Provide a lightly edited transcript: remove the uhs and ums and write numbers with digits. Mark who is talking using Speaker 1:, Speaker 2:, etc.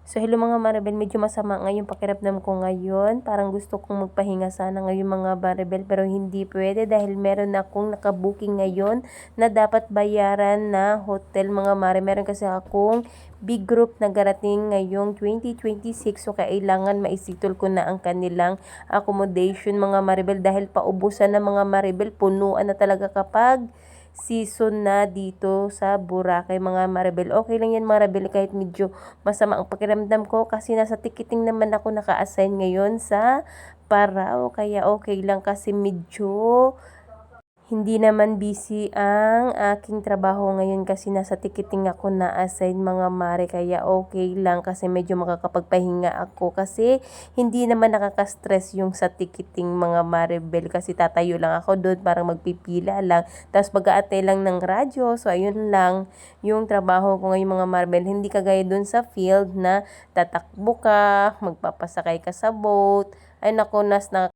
Speaker 1: So hello mga Maribel, medyo masama nga yung pakiramdam ko ngayon. Parang gusto kong magpahinga sana ngayon mga Maribel pero hindi pwede dahil meron akong nakabooking ngayon na dapat bayaran na hotel mga Maribel. Meron kasi akong big group na garating ngayong 2026 so kailangan maisitol ko na ang kanilang accommodation mga Maribel dahil paubusan na mga Maribel, punuan na talaga kapag season na dito sa Boracay mga Maribel. Okay lang yan Maribel kahit medyo masama ang pakiramdam ko kasi nasa ticketing naman ako naka-assign ngayon sa Parao. Kaya okay lang kasi medyo hindi naman busy ang aking trabaho ngayon kasi nasa ticketing ako na-assign mga mare. Kaya okay lang kasi medyo makakapagpahinga ako kasi hindi naman nakaka-stress yung sa ticketing mga Maribel kasi tatayo lang ako doon parang magpipila lang. Tapos mag-aantay lang ng radyo. So ayun lang yung trabaho ko ngayon mga Maribel. Hindi kagaya doon sa field na tatakbo ka, magpapasakay ka sa boat. Ay naku,